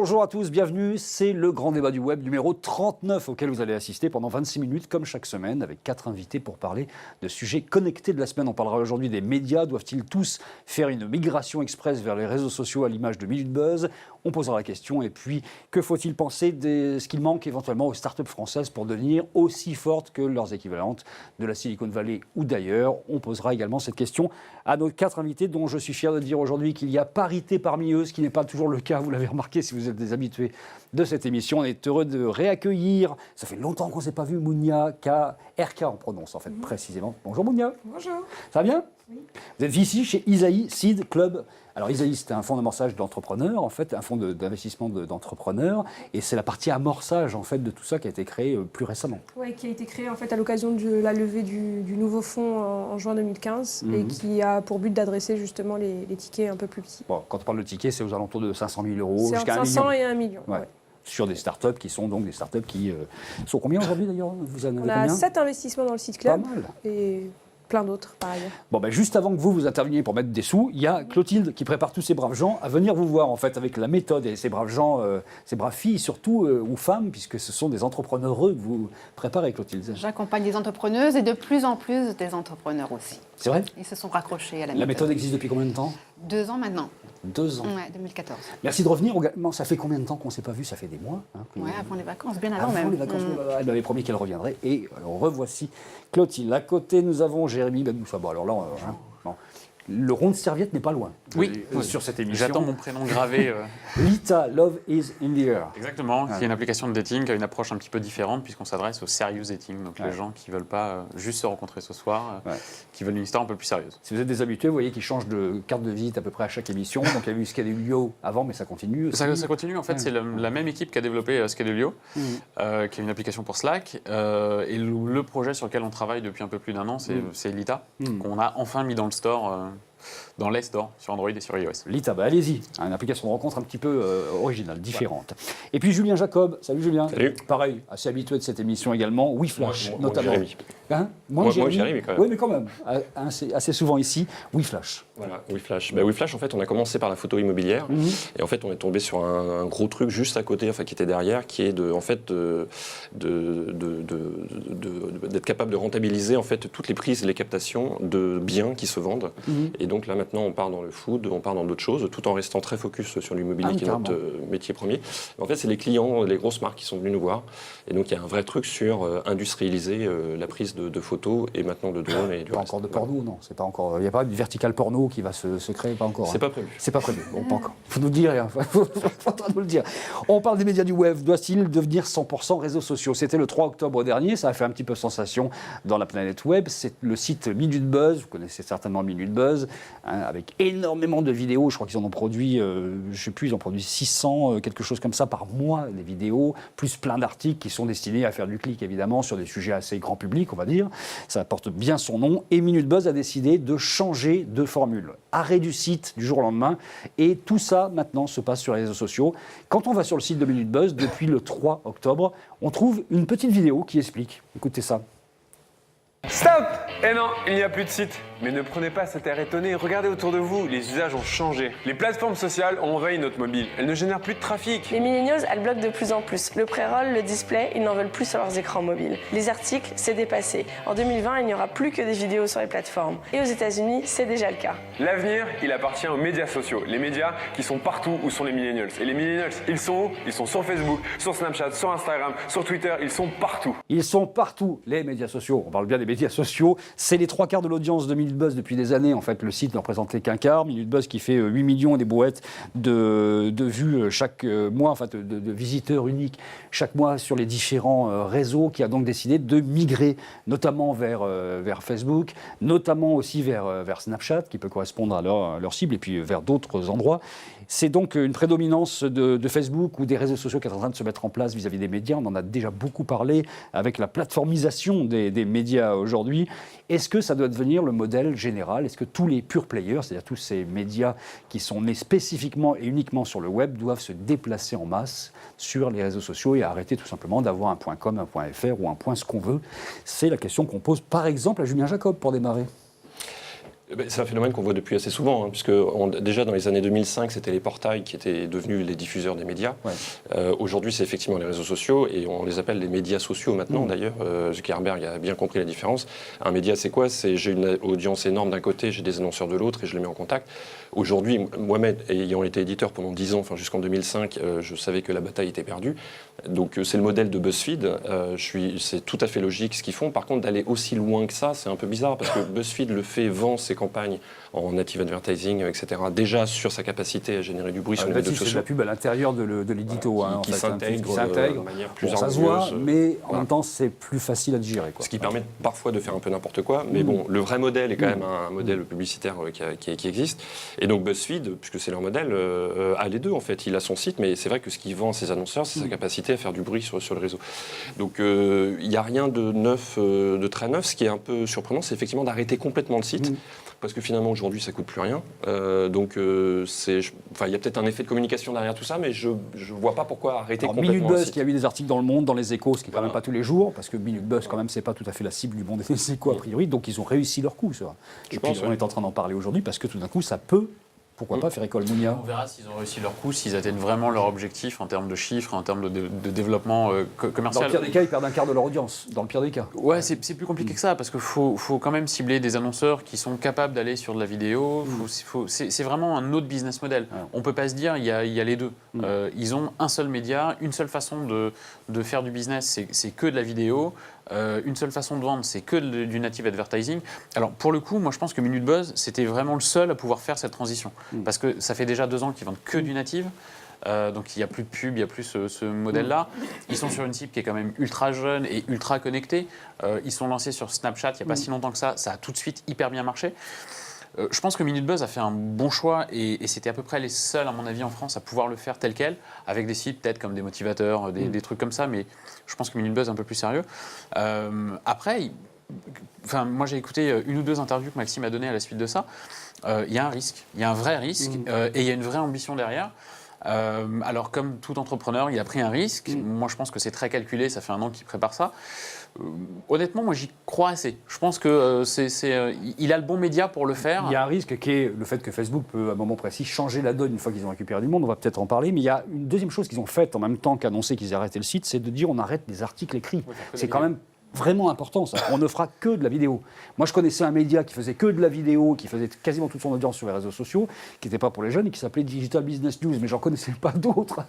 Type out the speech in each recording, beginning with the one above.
Bonjour à tous, bienvenue. C'est le grand débat du web numéro 39 auquel vous allez assister pendant 26 minutes, comme chaque semaine, avec 4 invités pour parler de sujets connectés de la semaine. On parlera aujourd'hui des médias. Doivent-ils tous faire une migration express vers les réseaux sociaux à l'image de Minute Buzz? On posera la question. Et puis, que faut-il penser de ce qu'il manque éventuellement aux startups françaises pour devenir aussi fortes que leurs équivalentes de la Silicon Valley ou d'ailleurs? On posera également cette question à nos 4 invités, dont je suis fier de dire aujourd'hui qu'il y a parité parmi eux, ce qui n'est pas toujours le cas, vous l'avez remarqué si vous êtes des habitués de cette émission. On est heureux de réaccueillir, ça fait longtemps qu'on ne s'est pas vu, Mounia RK on prononce en fait précisément. Bonjour Mounia. Bonjour. Ça va bien? Oui. Vous êtes ici chez Isaïe Seed Club. Alors Isaïe, c'est un fonds d'amorçage d'entrepreneurs, en fait, un fonds d'investissement d'entrepreneurs, et c'est la partie amorçage en fait de tout ça qui a été créé plus récemment. Oui, qui a été créé en fait à l'occasion de la levée du nouveau fonds en juin 2015 et qui a pour but d'adresser justement les tickets un peu plus petits. Bon, quand on parle de tickets, c'est aux alentours de 500 000 euros C'est jusqu'à entre 1 500 million. et 1 million. Ouais. Ouais. Sur des startups qui sont donc des startups qui sont combien aujourd'hui d'ailleurs? Vous en avez On a combien? 7 investissements dans le site Pas club mal. et plein d'autres par ailleurs. Bon, ben juste avant que vous interveniez pour mettre des sous, il y a Clotilde qui prépare tous ces braves gens à venir vous voir en fait avec la méthode et ces braves gens, ces braves filles surtout, ou femmes, puisque ce sont des entrepreneureux que vous préparez, Clotilde. J'accompagne des entrepreneuses et de plus en plus des entrepreneurs aussi. C'est vrai? Ils se sont raccrochés à la La méthode. méthode existe depuis combien de temps? 2 ans maintenant. 2 ans. Ouais, 2014. Merci de revenir. Ça fait combien de temps qu'on ne s'est pas vu? Ça fait des mois. Hein, Ouais, avant les vacances, bien avant, avant même. les vacances, elle m'avait promis qu'elle reviendrait. Et revoici Clotilde. À côté, nous avons Jérémy Benmoussa. Bon, alors là, bon. Le rond de serviette n'est pas loin. Oui, sur cette émission. J'attends mon prénom gravé. Lita, Love is in the air. Exactement, qui est une application de dating qui a une approche un petit peu différente puisqu'on s'adresse au serious dating, donc les gens qui ne veulent pas juste se rencontrer ce soir, qui veulent une histoire un peu plus sérieuse. Si vous êtes des habitués, vous voyez qu'ils changent de carte de visite à peu près à chaque émission. Donc il y a eu Scadulio avant, mais ça continue aussi. Ça continue, en fait, c'est la même équipe qui a développé Scadulio, qui est une application pour Slack, et le projet sur lequel on travaille depuis un peu plus d'1 an, c'est Lita, qu'on a enfin mis dans le store. Dans les stores, sur Android et sur iOS. Lita, bah allez-y, une application de rencontre un petit peu originale, différente. Et puis Julien Jacob, salut Julien. Salut. Pareil, assez habitué de cette émission également, WeFlash notamment. Jérémy. Hein Moi, Jérémy, quand même. Oui, mais quand même, assez souvent ici, WeFlash. Voilà, WeFlash. WeFlash, en fait, on a commencé par la photo immobilière. Et en fait, on est tombé sur un gros truc juste à côté, enfin, qui était derrière, qui est d'être capable de rentabiliser en fait, toutes les prises et les captations de biens qui se vendent. Et donc là, maintenant, on part dans le food, on part dans d'autres choses, tout en restant très focus sur l'immobilier, qui est notre métier premier. En fait, c'est les clients, les grosses marques qui sont venus nous voir. Et donc, il y a un vrai truc sur industrialiser la prise de photos et maintenant de drones et du Pas reste. encore de porno, non. C'est pas encore. Il n'y a pas du vertical porno qui va se créer, pas encore. C'est pas prévu. C'est pas prévu. Bon, pas encore. Faut nous le dire. Faudra nous le dire. On parle des médias du web. Doit-il devenir 100% réseaux sociaux? C'était le 3 octobre dernier. Ça a fait un petit peu sensation dans la planète web. C'est le site Minute Buzz. Vous connaissez certainement Minute Buzz, hein, avec énormément de vidéos. Je crois qu'ils en ont produit, je sais plus, ils en produisent 600, quelque chose comme ça par mois, des vidéos, plus plein d'articles qui sont destinés à faire du clic, évidemment, sur des sujets assez grand public, on va dire. Ça porte bien son nom. Et Minute Buzz a décidé de changer de formule. Arrêt du site du jour au lendemain. Et tout ça, maintenant, se passe sur les réseaux sociaux. Quand on va sur le site de Minute Buzz, depuis le 3 octobre, on trouve une petite vidéo qui explique. Écoutez ça. Stop! Eh non, il n'y a plus de site. Mais ne prenez pas cet air étonné, regardez autour de vous, les usages ont changé. Les plateformes sociales ont envahi notre mobile, elles ne génèrent plus de trafic. Les millennials, elles bloquent de plus en plus. Le pré-roll, le display, ils n'en veulent plus sur leurs écrans mobiles. Les articles, c'est dépassé. En 2020, il n'y aura plus que des vidéos sur les plateformes. Et aux États-Unis, c'est déjà le cas. L'avenir, il appartient aux médias sociaux, les médias qui sont partout où sont les millennials. Et les millennials, ils sont où? Ils sont sur Facebook, sur Snapchat, sur Instagram, sur Twitter, ils sont partout. Ils sont partout, les médias sociaux. On parle bien des médias sociaux. C'est les 3/4 de l'audience de Minute Buzz depuis des années. En fait, le site ne représentait qu'un quart. Minute Buzz qui fait 8 millions et des brouettes de vues chaque mois, enfin de visiteurs uniques chaque mois sur les différents réseaux, qui a donc décidé de migrer, notamment vers Facebook, notamment aussi vers Snapchat, qui peut correspondre à leur cible, et puis vers d'autres endroits. C'est donc une prédominance de Facebook ou des réseaux sociaux qui est en train de se mettre en place vis-à-vis des médias. On en a déjà beaucoup parlé avec la plateformisation des médias aujourd'hui. Est-ce que ça doit devenir le modèle général? Est-ce que tous les pure players, c'est-à-dire tous ces médias qui sont nés spécifiquement et uniquement sur le web, doivent se déplacer en masse sur les réseaux sociaux et arrêter tout simplement d'avoir un .com, un .fr ou un point ce qu'on veut? C'est la question qu'on pose par exemple à Julien Jacob pour démarrer. C'est un phénomène qu'on voit depuis assez souvent, puisque déjà dans les années 2005, c'était les portails qui étaient devenus les diffuseurs des médias. Ouais. Aujourd'hui, c'est effectivement les réseaux sociaux, et on les appelle les médias sociaux maintenant, d'ailleurs. Zuckerberg a bien compris la différence. Un média, c'est quoi? J'ai une audience énorme d'un côté, j'ai des annonceurs de l'autre, et je les mets en contact. Aujourd'hui, moi-même, ayant été éditeur pendant 10 ans, jusqu'en 2005, je savais que la bataille était perdue. Donc c'est le modèle de BuzzFeed. C'est tout à fait logique ce qu'ils font. Par contre, d'aller aussi loin que ça, c'est un peu bizarre, parce que BuzzFeed vend ses campagnes en native advertising, etc. Déjà sur sa capacité à générer du bruit sur les réseaux sociaux. C'est de la pub à l'intérieur de l'édito. Qui s'intègre de manière plus ça se voit, mais en même temps, c'est plus facile à digérer. Ce qui permet parfois de faire un peu n'importe quoi. Mais bon, le vrai modèle est quand même un modèle publicitaire qui existe. Et donc BuzzFeed, puisque c'est leur modèle, a les deux en fait. Il a son site, mais c'est vrai que ce qu'il vend à ses annonceurs, c'est sa capacité à faire du bruit sur le réseau. Donc il n'y a rien de neuf, de très neuf. Ce qui est un peu surprenant, c'est effectivement d'arrêter complètement le site. Parce que finalement, aujourd'hui, ça ne coûte plus rien. Donc, il y a peut-être un effet de communication derrière tout ça, mais je ne vois pas pourquoi arrêter complètement. Minute Buzz, qui a eu des articles dans Le Monde, dans Les Échos, ce qui n'est quand même pas tous les jours, parce que Minute Buzz, quand même, c'est pas tout à fait la cible du Monde des Échos, a priori. Donc, ils ont réussi leur coup, ça. Et puis, on est en train d'en parler aujourd'hui, parce que tout d'un coup, ça peut... Pourquoi pas faire école Mounia? On verra s'ils ont réussi leur coup, s'ils atteignent vraiment leur objectif en termes de chiffres, en termes de développement commercial. Dans le pire des cas, ils perdent un quart de leur audience. Dans le pire des cas. Ouais, c'est plus compliqué que ça, parce qu'il faut quand même cibler des annonceurs qui sont capables d'aller sur de la vidéo. C'est vraiment un autre business model. On ne peut pas se dire il y a les deux. Ils ont un seul média, une seule façon de faire du business, c'est que de la vidéo. Une seule façon de vendre, c'est que du native advertising. Alors pour le coup, moi je pense que Minute Buzz, c'était vraiment le seul à pouvoir faire cette transition. Parce que ça fait déjà 2 ans qu'ils vendent que du native. Donc il n'y a plus de pub, il n'y a plus ce modèle-là. Ils sont sur une cible qui est quand même ultra jeune et ultra connectée. Ils sont lancés sur Snapchat il n'y a pas si longtemps que ça. Ça a tout de suite hyper bien marché. Je pense que Minute Buzz a fait un bon choix et c'était à peu près les seuls, à mon avis, en France à pouvoir le faire tel quel, avec des sites peut-être comme des motivateurs, des trucs comme ça, mais je pense que Minute Buzz est un peu plus sérieux. Après, moi j'ai écouté 1 ou 2 interviews que Maxime a données à la suite de ça. Il y a un risque, il y a un vrai risque et il y a une vraie ambition derrière. Alors comme tout entrepreneur, il a pris un risque. Moi je pense que c'est très calculé, ça fait 1 an qu'il prépare ça. Honnêtement, moi j'y crois assez. Je pense que il a le bon média pour le faire. Il y a un risque qui est le fait que Facebook peut à un moment précis changer la donne une fois qu'ils ont récupéré du monde. On va peut-être en parler. Mais il y a une deuxième chose qu'ils ont faite en même temps qu'annoncer qu'ils arrêtaient le site, c'est de dire on arrête les articles écrits. C'est quand même vraiment important ça. On ne fera que de la vidéo. Moi je connaissais un média qui faisait que de la vidéo, qui faisait quasiment toute son audience sur les réseaux sociaux, qui n'était pas pour les jeunes et qui s'appelait Digital Business News, mais j'en connaissais pas d'autres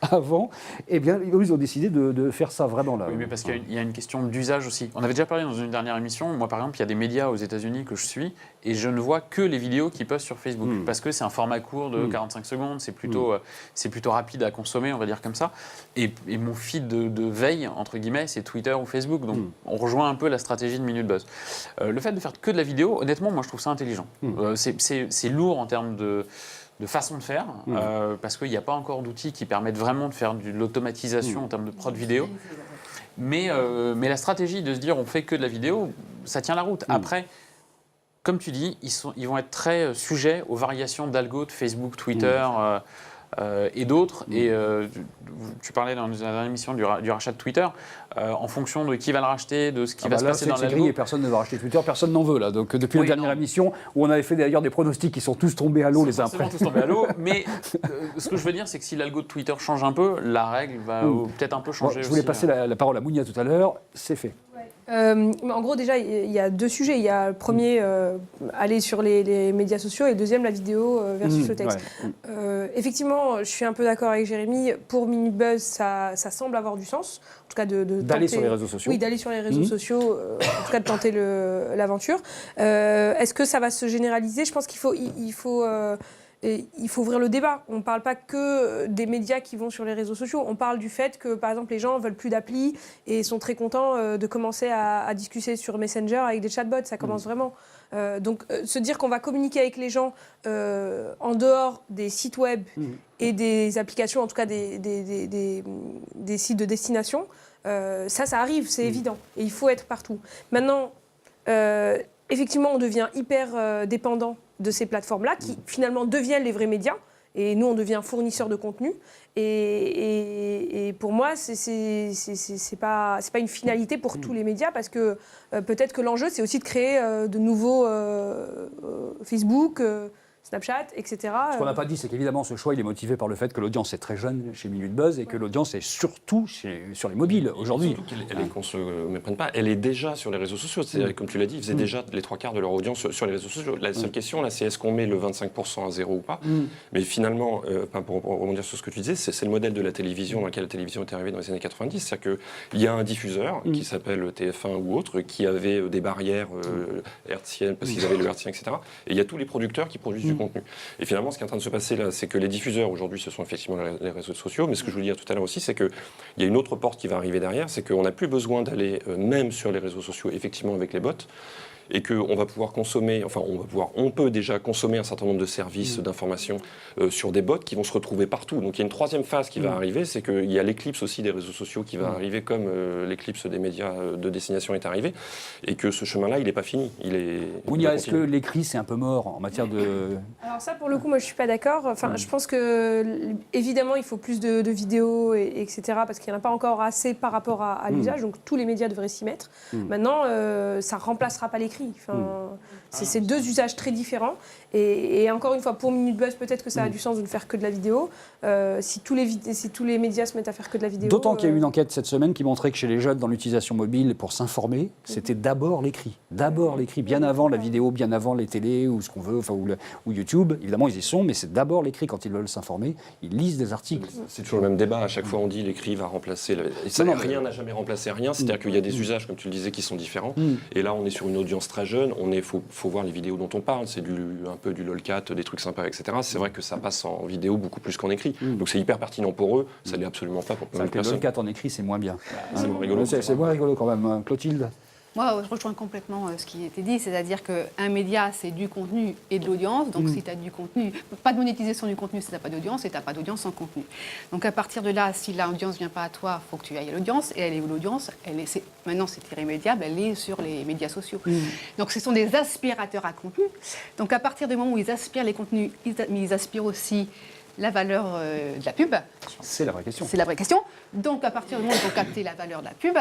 avant. Eh bien ils ont décidé de faire ça vraiment là. Oui, mais parce qu'il y a une question d'usage aussi. On avait déjà parlé dans une dernière émission. Moi par exemple, il y a des médias aux États-Unis que je suis et je ne vois que les vidéos qui postent sur Facebook parce que c'est un format court de 45 secondes, c'est plutôt rapide à consommer, on va dire comme ça. Et mon feed de veille entre guillemets, c'est Twitter ou Facebook. Donc on rejoint un peu la stratégie de Minute Buzz. Le fait de faire que de la vidéo, honnêtement, moi je trouve ça intelligent. C'est lourd en termes de façon de faire, parce qu'il n'y a pas encore d'outils qui permettent vraiment de faire de l'automatisation en termes de prod vidéo. Mais la stratégie de se dire on fait que de la vidéo, ça tient la route. Après, comme tu dis, ils vont être très sujets aux variations d'algo de Facebook, Twitter et d'autres. Et tu parlais dans la dernière émission du rachat de Twitter. En fonction de qui va le racheter, de ce qui va se passer dans l'algo. Personne ne va racheter Twitter, personne n'en veut là. Donc depuis la dernière émission où on avait fait d'ailleurs des pronostics qui sont tous tombés à l'eau les uns après. Tous tombés à l'eau. Mais ce que je veux dire, c'est que si l'algo de Twitter change un peu, la règle va peut-être un peu changer aussi. Je voulais passer la parole à Mounia tout à l'heure. C'est fait. En gros, déjà, il y a 2 sujets. Il y a le premier, aller sur les médias sociaux, et le deuxième, la vidéo versus le texte. Effectivement, je suis un peu d'accord avec Jérémy. Pour Minute Buzz, ça semble avoir du sens. En tout cas, d'aller sur les réseaux sociaux. Oui, d'aller sur les réseaux sociaux, en tout cas de tenter l'aventure. Est-ce que ça va se généraliser? Je pense qu'il faut ouvrir le débat. On ne parle pas que des médias qui vont sur les réseaux sociaux. On parle du fait que, par exemple, les gens ne veulent plus d'appli et sont très contents de commencer à discuter sur Messenger avec des chatbots. Ça commence vraiment. Donc, se dire qu'on va communiquer avec les gens en dehors des sites web et des applications, en tout cas des sites de destination, ça arrive, c'est évident. Et il faut être partout. Maintenant, effectivement, on devient hyper dépendant de ces plateformes-là, qui finalement deviennent les vrais médias. et nous, on devient fournisseur de contenu. Et pour moi, c'est pas une finalité pour tous les médias, parce que peut-être que l'enjeu, c'est aussi de créer de nouveaux Facebook, Snapchat, etc. Ce qu'on n'a pas dit, c'est qu'évidemment, ce choix, il est motivé par le fait que l'audience est très jeune chez Minute Buzz et que l'audience est surtout sur les mobiles aujourd'hui. Qu'on ne se méprenne pas, elle est déjà sur les réseaux sociaux. C'est-à-dire, comme tu l'as dit, ils faisaient déjà les 3/4 de leur audience sur les réseaux sociaux. La seule question, là, c'est est-ce qu'on met le 25% à zéro ou pas. Mais finalement, pour rebondir sur ce que tu disais, c'est le modèle de la télévision dans lequel la télévision est arrivée dans les années 90. C'est-à-dire qu'il y a un diffuseur qui s'appelle TF1 ou autre, qui avait des barrières hertziennes, parce qu'ils avaient le hertzien, etc. Et il y a tous les producteurs qui produisent du contenu. Et finalement, ce qui est en train de se passer là, c'est que les diffuseurs aujourd'hui, ce sont effectivement les réseaux sociaux. Mais ce que je voulais dire tout à l'heure aussi, c'est qu'il y a une autre porte qui va arriver derrière, c'est qu'on n'a plus besoin d'aller même sur les réseaux sociaux, effectivement avec les bots, et qu'on va pouvoir consommer, enfin on peut déjà consommer un certain nombre de services d'information sur des bots qui vont se retrouver partout. Donc il y a une troisième phase qui va arriver, c'est qu'il y a l'éclipse aussi des réseaux sociaux qui va arriver, comme l'éclipse des médias de destination est arrivé, et que ce chemin-là, il n'est pas fini. Mounia, est-ce que l'écrit, c'est un peu mort en matière de... Alors ça, pour le coup, moi, je suis pas d'accord. Enfin, je pense que, évidemment, il faut plus de vidéos, etc., parce qu'il n'y en a pas encore assez par rapport à l'usage. Donc tous les médias devraient s'y mettre. Maintenant, ça remplacera pas l'écrit. Enfin, c'est deux usages très différents. Et encore une fois, pour Minute Buzz, peut-être que ça a du sens de ne faire que de la vidéo. Si tous les médias se mettent à faire que de la vidéo... D'autant qu'il y a eu une enquête cette semaine qui montrait que chez les jeunes, dans l'utilisation mobile, pour s'informer, c'était d'abord l'écrit. D'abord l'écrit, bien avant la vidéo, bien avant les télés ou ce qu'on veut, enfin, ou YouTube. Évidemment, ils y sont, mais c'est d'abord l'écrit. Quand ils veulent s'informer, ils lisent des articles. C'est toujours le même débat. À chaque fois, on dit l'écrit va remplacer... Rien n'a jamais remplacé rien. C'est-à-dire qu'il y a des usages, comme tu le disais, qui sont différents. Et là, on est sur une audience très jeune. Faut voir les vidéos dont on parle. C'est un peu du lolcat, des trucs sympas, etc. C'est vrai que ça passe en vidéo beaucoup plus qu'en écrit. Donc c'est hyper pertinent pour eux. Ça l'est absolument pas pour plein de personnes. Le lolcat en écrit, c'est moins bien. C'est moins rigolo. C'est moins rigolo quand même. Clotilde? Moi, je rejoins complètement ce qui a été dit, c'est-à-dire qu'un média, c'est du contenu et de l'audience. Donc, si tu as du contenu, pas de monétisation du contenu si tu n'as pas d'audience, et tu n'as pas d'audience sans contenu. Donc, à partir de là, si l'audience ne vient pas à toi, il faut que tu ailles à l'audience. Et elle est où l'audience? Maintenant, c'est irrémédiable, elle est sur les médias sociaux. Donc, ce sont des aspirateurs à contenu. Donc, à partir du moment où ils aspirent les contenus, ils aspirent aussi la valeur de la pub. C'est la vraie question. C'est la vraie question. Donc, à partir du moment où ils vont capter la valeur de la pub,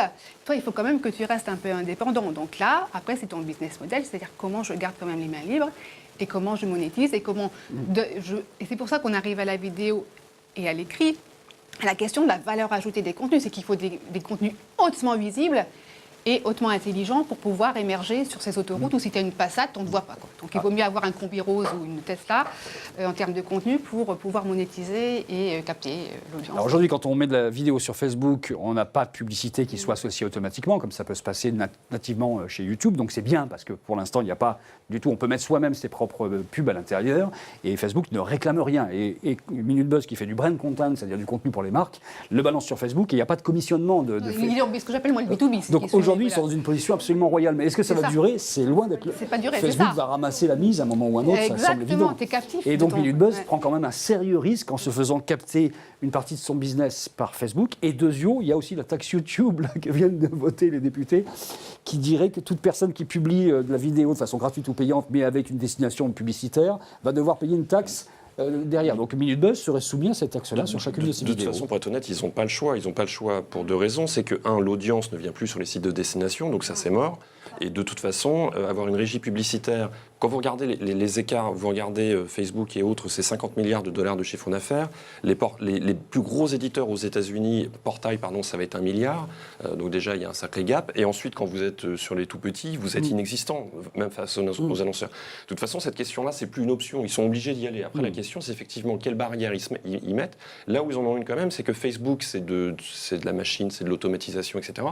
toi, il faut quand même que tu restes un peu indépendant. Donc là, après, c'est ton business model, c'est-à-dire comment je garde quand même les mains libres et comment je monétise et comment... Et c'est pour ça qu'on arrive à la vidéo et à l'écrit. La question de la valeur ajoutée des contenus, c'est qu'il faut des contenus hautement visibles et hautement intelligent pour pouvoir émerger sur ces autoroutes où si tu as une Passat, on ne te voit pas. Quoi. Donc il vaut mieux avoir un Combi Rose ou une Tesla en termes de contenu pour pouvoir monétiser et capter l'audience. Alors aujourd'hui, quand on met de la vidéo sur Facebook, on n'a pas de publicité qui soit associée automatiquement, comme ça peut se passer nativement chez YouTube. Donc c'est bien parce que pour l'instant, il n'y a pas du tout. On peut mettre soi-même ses propres pubs à l'intérieur et Facebook ne réclame rien. Et Minute Buzz qui fait du brand content, c'est-à-dire du contenu pour les marques, le balance sur Facebook et il n'y a pas de commissionnement de ce que j'appelle moi le B2B. Donc aujourd'hui, ils sont dans une position absolument royale. Mais est-ce que ça va durer? C'est loin d'être le... C'est pas duré, Facebook va ramasser la mise à un moment ou à un autre, ça semble évident. T'es captif. Et donc Minute Buzz prend quand même un sérieux risque en se faisant capter une partie de son business par Facebook. Et deuxièmement, il y a aussi la taxe YouTube là, que viennent de voter les députés, qui dirait que toute personne qui publie de la vidéo de façon gratuite ou payante, mais avec une destination publicitaire, va devoir payer une taxe derrière. Donc Minute Buzz serait soumis à cette taxe-là sur chacune de ses vidéos. De toute façon, pour être honnête, ils n'ont pas le choix. Ils n'ont pas le choix pour deux raisons. C'est que, l'audience ne vient plus sur les sites de destination, donc ça c'est mort. Et de toute façon, avoir une régie publicitaire, quand vous regardez les écarts, vous regardez Facebook et autres, c'est 50 milliards de dollars de chiffre d'affaires. Les plus gros éditeurs aux États-Unis, portail, ça va être 1 milliard. Donc déjà, il y a un sacré gap. Et ensuite, quand vous êtes sur les tout petits, vous êtes inexistant, même face aux annonceurs. De toute façon, cette question-là, c'est plus une option. Ils sont obligés d'y aller. Après, la question, c'est effectivement quelles barrières ils mettent. Là où ils en ont une quand même, c'est que Facebook, c'est de la machine, c'est de l'automatisation, etc.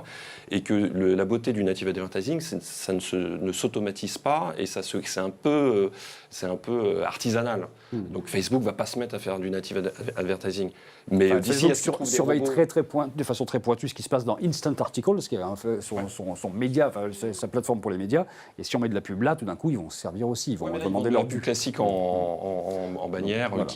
Et que la beauté du native advertising, ça ne s'automatise pas et c'est un peu artisanal. Donc Facebook va pas se mettre à faire du native advertising. Mais d'ici, surveille de façon très pointue ce qui se passe dans Instant Articles, qui est son média, sa plateforme pour les médias. Et si on met de la pub là, tout d'un coup, ils vont se servir aussi. Ils vont demander leur du classique en bannière voilà.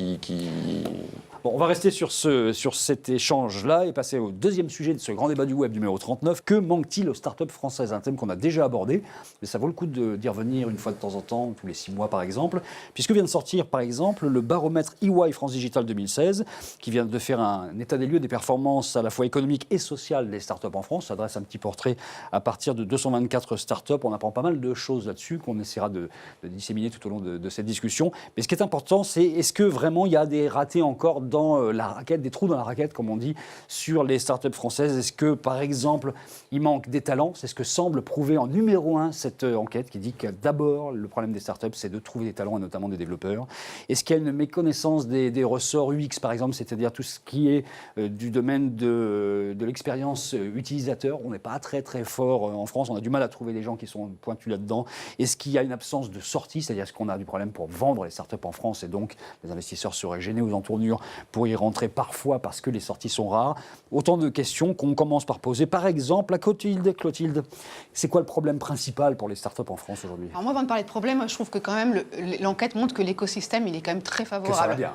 Bon, on va rester sur cet échange-là et passer au deuxième sujet de ce grand débat du web numéro 39. Que manque-t-il aux startups françaises? Un thème qu'on a déjà abordé abordé, mais ça vaut le coup d'y revenir une fois de temps en temps, tous les 6 mois par exemple, puisque vient de sortir par exemple le baromètre EY France Digital 2016, qui vient de faire un état des lieux des performances à la fois économiques et sociales des startups en France. Ça dresse un petit portrait à partir de 224 startups. On apprend pas mal de choses là-dessus qu'on essaiera de disséminer tout au long de cette discussion. Mais ce qui est important, c'est est-ce que vraiment il y a des ratés encore dans la raquette, des trous dans la raquette, comme on dit, sur les startups françaises. Est-ce que, par exemple, il manque des talents? C'est ce que semble prouver en numéro 1 cette enquête qui dit que d'abord, le problème des startups, c'est de trouver des talents et notamment des développeurs. Est-ce qu'il y a une méconnaissance des ressorts UX, par exemple, c'est-à-dire tout ce qui est du domaine de l'expérience utilisateur? On n'est pas très très fort en France, on a du mal à trouver des gens qui sont pointus là-dedans. Est-ce qu'il y a une absence de sortie, c'est-à-dire est-ce qu'on a du problème pour vendre les startups en France et donc les investisseurs seraient gênés aux entournures pour y rentrer parfois parce que les sorties sont rares? Autant de questions qu'on commence par poser. Par exemple, à Clotilde, c'est quoi le problème principal pour les startups en France aujourd'hui? Alors moi, avant de parler de problème, je trouve que quand même l'enquête montre que l'écosystème, il est quand même très Que ça va favorable. bien.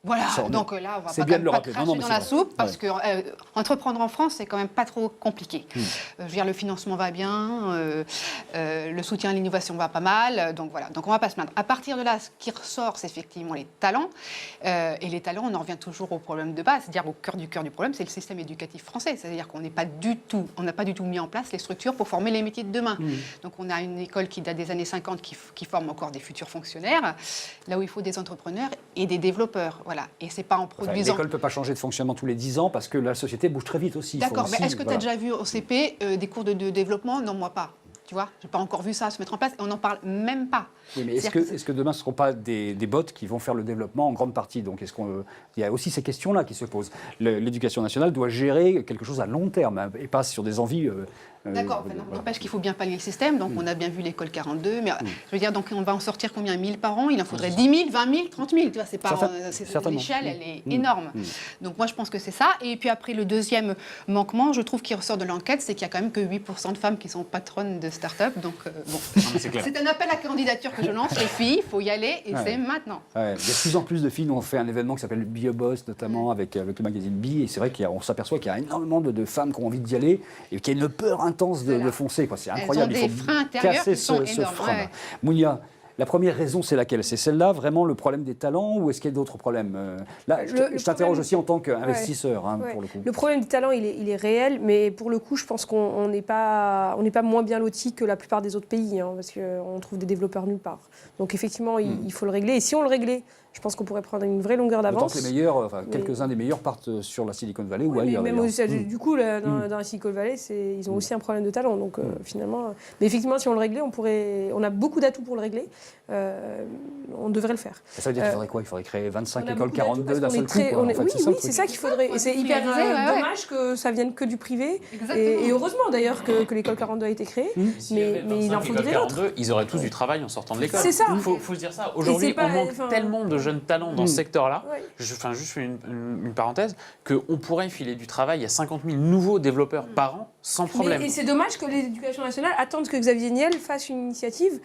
Voilà, Ça, donc là, on va c'est pas, bien quand de le même pas rappeler. cracher Non, mais dans c'est la vrai. soupe, parce que entreprendre en France, c'est quand même pas trop compliqué. Je veux dire, le financement va bien, le soutien à l'innovation va pas mal, donc voilà, donc on va pas se plaindre. À partir de là, ce qui ressort, c'est effectivement les talents, et les talents, on en revient toujours au problème de base, c'est-à-dire au cœur du problème, c'est le système éducatif français, c'est-à-dire qu'on n'a pas du tout mis en place les structures pour former les métiers de demain. Donc on a une école qui date des années 50 qui forme encore des futurs fonctionnaires, là où il faut des entrepreneurs et des développeurs, voilà, et c'est pas en produisant. L'école ne peut pas changer de fonctionnement tous les 10 ans parce que la société bouge très vite aussi. D'accord, mais est-ce que tu as déjà vu au CP des cours de développement? Non, moi pas. Tu vois, je n'ai pas encore vu ça se mettre en place et on n'en parle même pas. Oui, mais est-ce que demain, ce ne seront pas des bots qui vont faire le développement en grande partie? Donc, il y a aussi ces questions-là qui se posent. L'éducation nationale doit gérer quelque chose à long terme hein, et pas sur des envies. D'accord, n'empêche qu'il faut bien pallier le système. Donc, on a bien vu l'école 42. Mais je veux dire, donc, on va en sortir combien? 1000 par an? Il en faudrait 10 000, 20 000, 30 000. Tu vois, c'est pas, l'échelle, elle est énorme. Donc, moi, je pense que c'est ça. Et puis après, le deuxième manquement, je trouve, qui ressort de l'enquête, c'est qu'il y a quand même que 8% de femmes qui sont patronnes de start-up. Donc, bon. C'est un appel à candidature que je lance. Les filles, il faut y aller et c'est maintenant. Ouais, il y a de plus en plus de filles. Nous, on fait un événement qui s'appelle BioBoss, notamment avec le magazine Bi. Et c'est vrai qu'on s'aperçoit qu'il y a énormément de femmes qui ont envie d'y aller et qui ont une peur intense de foncer. C'est incroyable. Elles ont des freins intérieurs qui sont énormes. frein. Mounia, la première raison, c'est laquelle? C'est celle-là, vraiment, le problème des talents, ou est-ce qu'il y a d'autres problèmes? Là, je t'interroge aussi en tant qu'investisseur, pour le coup. Le problème du talent, il est réel, mais pour le coup, je pense qu'on n'est pas moins bien lotis que la plupart des autres pays, hein, parce qu'on trouve des développeurs nulle part. Donc effectivement, il faut le régler. Et si on le réglait, je pense qu'on pourrait prendre une vraie longueur d'avance. D'autant que les meilleurs, quelques-uns des meilleurs partent sur la Silicon Valley ou ailleurs. Même du coup, dans la Silicon Valley, ils ont aussi un problème de talent. Donc finalement, mais effectivement, si on le réglait, on a beaucoup d'atouts pour le régler. On devrait le faire. Ça veut dire qu'il faudrait quoi? Il faudrait créer 25 écoles 42 d'un seul coup. Oui, c'est ça qu'il faudrait. Et c'est hyper dommage que ça vienne que du privé. Et heureusement d'ailleurs que l'école 42 a été créée. Mais il en faudrait d'autres. Ils auraient tous du travail en sortant de l'école. C'est ça. Il faut se dire ça. Aujourd'hui, on manque tellement de jeunes talents dans ce secteur-là. Je fais juste une parenthèse, qu'on pourrait filer du travail à 50 000 nouveaux développeurs par an sans problème. Et c'est dommage que l'éducation nationale attende que Xavier Niel fasse une initiative.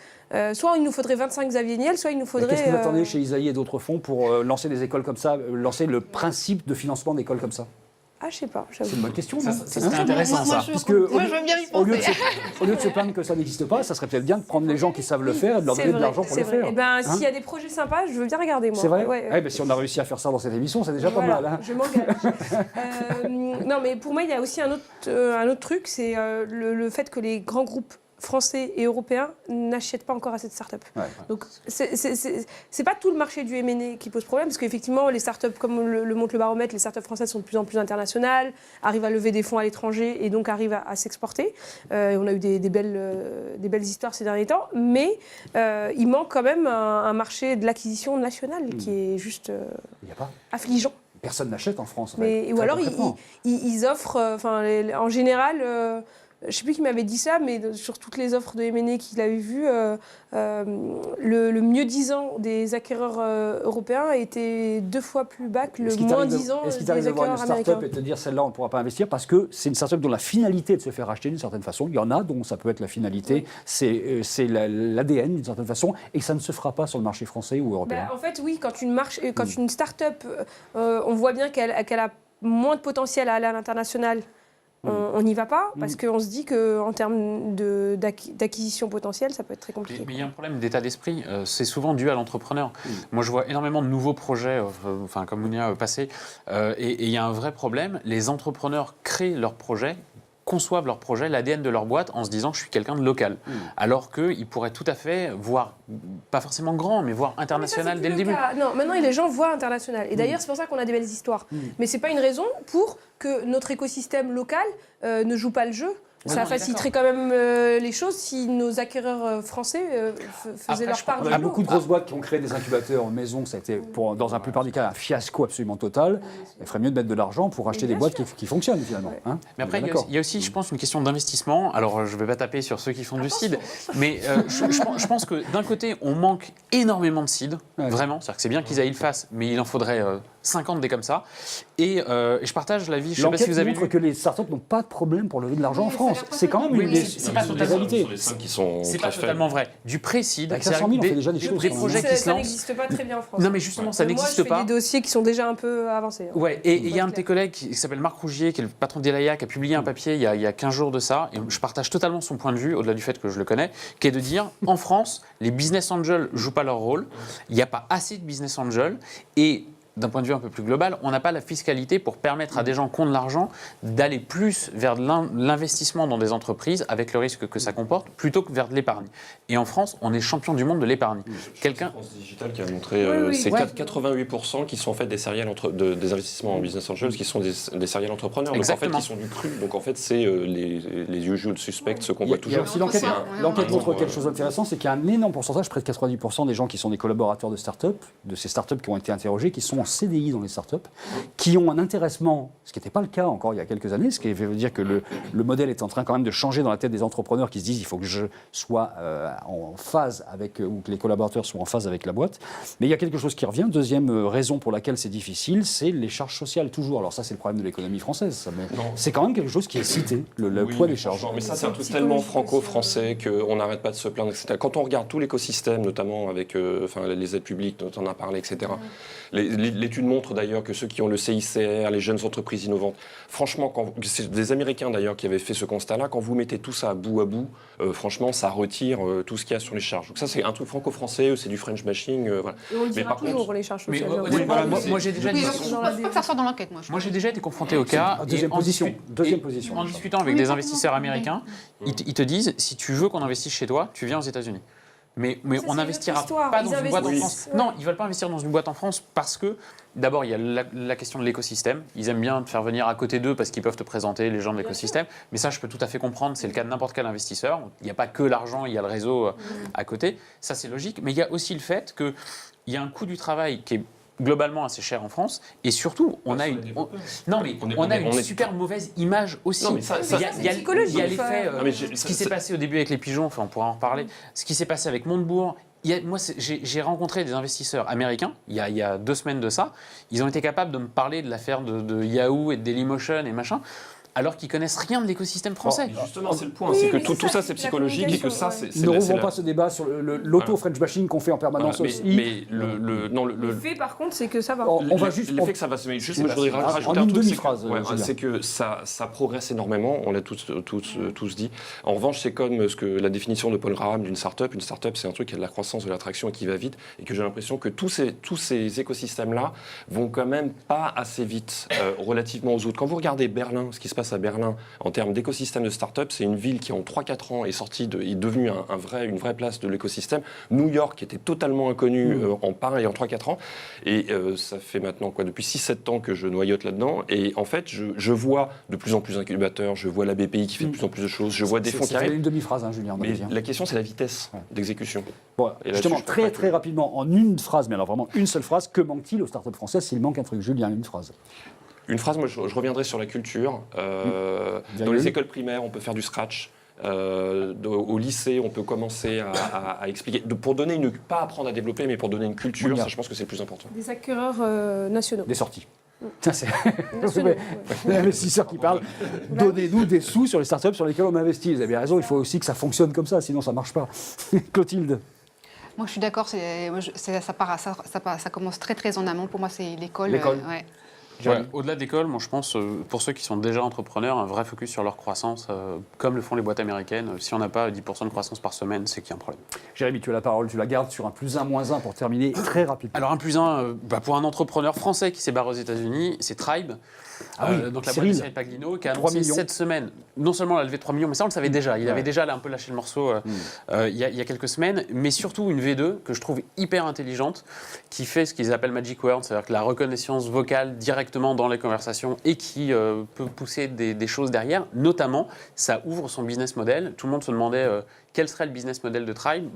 Soit il nous faudrait 25 Xavier Niel, soit il nous faudrait... Qu'est-ce que vous attendez chez Isaïe et d'autres fonds pour lancer des écoles comme ça, lancer le principe de financement d'écoles comme ça? Ah, je sais pas. C'est une bonne question. C'est intéressant, ça. Moi, je veux bien y penser. Au lieu de se plaindre que ça n'existe pas, ça serait peut-être bien de prendre les gens qui savent le faire et de leur donner de l'argent pour le faire. Eh ben, s'il y a des projets sympas, je veux bien regarder, moi. C'est vrai. Si on a réussi à faire ça dans cette émission, c'est déjà pas mal. Hein. Je m'engage. Non, mais pour moi, il y a aussi un autre truc, c'est le fait que les grands groupes français et européens n'achètent pas encore assez de startups. Donc, c'est pas tout le marché du M&A qui pose problème, parce qu'effectivement, les startups, comme le montre le baromètre, les startups françaises sont de plus en plus internationales, arrivent à lever des fonds à l'étranger et donc arrivent à s'exporter. On a eu des belles histoires ces derniers temps, mais il manque quand même un marché de l'acquisition nationale qui est juste affligeant. Personne n'achète en France. Ou alors, ils offrent, en général... je ne sais plus qui m'avait dit ça, mais sur toutes les offres de M&A qu'il avait vues, le mieux-disant des acquéreurs européens était 2 fois plus bas que le moins-disant Est-ce qu'il des t'arrive de voir acquéreurs une américains. start-up et te dire celle-là, on ne pourra pas investir parce que c'est une start-up dont la finalité est de se faire acheter d'une certaine façon. Il y en a dont ça peut être la finalité, c'est l'ADN d'une certaine façon, et ça ne se fera pas sur le marché français ou européen. En fait, oui, quand une start-up, on voit bien qu'elle a moins de potentiel à aller à l'international. on n'y va pas parce qu'on se dit qu'en termes d'acquisition potentielle, ça peut être très compliqué. Mais il y a un problème d'état d'esprit. C'est souvent dû à l'entrepreneur. Moi, je vois énormément de nouveaux projets, comme Mounia, passer. Et il y a un vrai problème. Les entrepreneurs créent leurs projets, conçoivent leur projet, l'ADN de leur boîte, en se disant que je suis quelqu'un de local. Alors qu'ils pourraient tout à fait voir, pas forcément grand, mais voir international dès le début. Non, maintenant les gens voient international. Et d'ailleurs, c'est pour ça qu'on a des belles histoires. Mais c'est pas une raison pour que notre écosystème local ne joue pas le jeu. Ça faciliterait quand même les choses si nos acquéreurs français faisaient leur part du Il y a boulot. beaucoup de grosses boîtes qui ont créé des incubateurs en maison. Ça a été, dans la plupart des cas, un fiasco absolument total. Il ferait mieux de mettre de l'argent pour acheter des boîtes qui fonctionnent finalement. Hein, mais après, il y a aussi, je pense, une question d'investissement. Alors, je ne vais pas taper sur ceux qui font du seed, mais je pense que d'un côté, on manque énormément de seed, vraiment. C'est-à-dire que c'est bien qu'ils aillent le fassent, mais il en faudrait 50 des comme ça. Et je partage l'avis, je ne sais pas si vous avez montre que les startups n'ont pas de problème pour lever de l'argent en France. C'est quand même une des réalités. C'est pas totalement vrai. Du pré-seed, avec 500 000, on fait déjà des choses. Des projets qui ça n'existe pas très bien en France. Non, mais justement, ça n'existe pas. Moi, je fais des dossiers qui sont déjà un peu avancés. Ouais, et il y a un de tes collègues qui s'appelle Marc Rougier, qui est le patron d'Elaya, qui a publié un papier il y a 15 jours de ça, et je partage totalement son point de vue, au-delà du fait que je le connais, qui est de dire, en France, les business angels jouent pas leur rôle, il n'y a pas assez de business angels, et d'un point de vue un peu plus global, on n'a pas la fiscalité pour permettre à des gens qui ont de l'argent d'aller plus vers l'investissement dans des entreprises avec le risque que ça comporte, plutôt que vers de l'épargne. Et en France, on est champion du monde de l'épargne. Quelqu'un France Digital qui a montré, c'est 88% qui sont en fait des des investissements en business angels, qui sont des serial entrepreneurs. Exactement. Donc en fait, qui sont du cru. Donc en fait, c'est les usual suspects, ceux qu'on voit toujours. Il y a aussi l'enquête montre quelque chose d'intéressant, c'est qu'il y a un énorme pourcentage, près de 90% des gens qui sont des collaborateurs de start-up, de ces start-up qui ont été interrogés, qui sont en CDI dans les startups, qui ont un intéressement, ce qui n'était pas le cas encore il y a quelques années, ce qui veut dire que le modèle est en train quand même de changer dans la tête des entrepreneurs qui se disent il faut que je sois en phase avec, ou que les collaborateurs soient en phase avec la boîte. Mais il y a quelque chose qui revient. Deuxième raison pour laquelle c'est difficile, c'est les charges sociales, toujours. Alors ça, c'est le problème de l'économie française. Ça, mais c'est quand même quelque chose qui est cité, le poids des charges. Mais ça, c'est un truc tellement franco-français qu'on n'arrête pas de se plaindre, etc. Quand on regarde tout l'écosystème, notamment avec les aides publiques dont on a parlé, etc., l'étude montre d'ailleurs que ceux qui ont le CICR, les jeunes entreprises innovantes, franchement, c'est des Américains d'ailleurs qui avaient fait ce constat-là, quand vous mettez tout ça bout à bout, franchement, ça retire tout ce qu'il y a sur les charges. Donc ça, c'est un truc franco-français, c'est du French bashing. Voilà. Et on le dira toujours, les charges sociales. Moi, j'ai déjà dit... Ça sort dans l'enquête, moi. Moi, j'ai déjà été confronté au cas... Deuxième position. En discutant avec des investisseurs américains, ils te disent, si tu veux qu'on investisse chez toi, tu viens aux États-Unis. Mais on n'investira pas dans une boîte en France. Non, ils ne veulent pas investir dans une boîte en France parce que, d'abord, il y a la question de l'écosystème. Ils aiment bien te faire venir à côté d'eux parce qu'ils peuvent te présenter les gens de l'écosystème. Mais ça, je peux tout à fait comprendre. C'est le cas de n'importe quel investisseur. Il n'y a pas que l'argent, il y a le réseau à côté. Ça, c'est logique. Mais il y a aussi le fait qu'il y a un coût du travail qui est globalement assez cher en France, et surtout, on a une super mauvaise image aussi. Non, mais il y a l'effet, ce qui s'est passé au début avec les pigeons, enfin on pourra en reparler, ce qui s'est passé avec Montebourg. Moi, j'ai rencontré des investisseurs américains, il y a 2 semaines de ça, ils ont été capables de me parler de l'affaire de Yahoo et de Dailymotion et machin, alors qu'ils connaissent rien de l'écosystème français. Justement, c'est le point, c'est que tout ça c'est psychologique et que ça c'est... Ne rouvrons pas ce débat sur l'auto-French bashing qu'on fait en permanence aussi. Mais le fait par contre, c'est que ça va. On va juste... Le fait que ça va se... Je voudrais rajouter un truc, demi-phrase, c'est que ça progresse énormément, on l'a tous dit. En revanche, c'est comme la définition de Paul Graham d'une start-up. Une start-up, c'est un truc qui a de la croissance, de l'attraction et qui va vite, et que j'ai l'impression que tous ces écosystèmes-là vont quand même pas assez vite relativement aux autres. Quand vous regardez Berlin, ce qui se passe à Berlin en termes d'écosystème de start-up, c'est une ville qui en 3-4 ans est devenue une vraie place de l'écosystème. New York qui était totalement inconnue en 3-4 ans, et ça fait maintenant depuis 6-7 ans que je noyote là-dedans, et en fait je vois de plus en plus d'incubateurs, je vois la BPI qui fait de plus en plus de choses, je vois des fonds qui arrivent. C'est une demi-phrase, Julien. Mais la question c'est la vitesse d'exécution. Bon, justement, très rapidement, en une phrase, mais alors vraiment une seule phrase, que manque-t-il aux start-up françaises s'il manque un truc? Julien, une phrase. Une phrase, moi je reviendrai sur la culture. Dans les écoles primaires, on peut faire du scratch. Au lycée, on peut commencer à expliquer, pour donner pas apprendre à développer, mais pour donner une culture, ça je pense que c'est le plus important. Des acquéreurs nationaux. Des sorties. Ça, c'est l'investisseur qui parle. Donnez-nous des sous sur les startups sur lesquelles on investit. Vous avez raison, il faut aussi que ça fonctionne comme ça, sinon ça ne marche pas. Clotilde. Moi, je suis d'accord, ça commence très très en amont. Pour moi, c'est l'école. L'école. Jérémy. Au-delà d'école, moi je pense, pour ceux qui sont déjà entrepreneurs, un vrai focus sur leur croissance, comme le font les boîtes américaines. Si on n'a pas 10% de croissance par semaine, c'est qu'il y a un problème. Jérémy, tu as la parole, tu la gardes sur un +1, -1 pour terminer très rapidement. Alors un +1, pour un entrepreneur français qui s'est barré aux États-Unis, c'est Tribe. Ah oui, donc la boîte Cyril. de Cyril Paglino qui a 3 annoncé millions. cette semaine, non seulement la levée de 3 millions, mais ça on le savait déjà, il avait déjà là, un peu lâché le morceau il y a quelques semaines, mais surtout une V2 que je trouve hyper intelligente, qui fait ce qu'ils appellent Magic Words, c'est-à-dire que la reconnaissance vocale directement dans les conversations et qui peut pousser des choses derrière, notamment ça ouvre son business model. Tout le monde se demandait quel serait le business model de Tribe.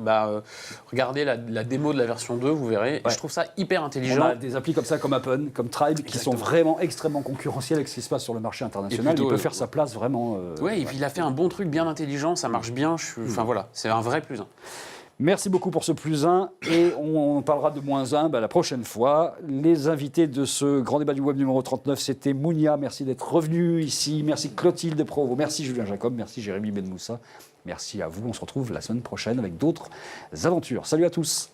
Regardez la démo de la version 2, vous verrez. Ouais. Je trouve ça hyper On intelligent. a des applis comme ça, comme Appen, comme Tribe, qui sont vraiment extrêmement concurrentiels avec ce qui se passe sur le marché international. plutôt, Il peut faire sa place vraiment. Ouais, et puis il a fait un bon truc bien intelligent, ça marche bien. Enfin voilà, c'est un vrai +1. Merci beaucoup pour ce +1 et on parlera de -1 la prochaine fois. Les invités de ce grand débat du web numéro 39, c'était Mounia. Merci d'être revenu ici. Merci Clotilde Provo. Merci Julien Jacob. Merci Jérémy Benmoussa. Merci à vous. On se retrouve la semaine prochaine avec d'autres aventures. Salut à tous.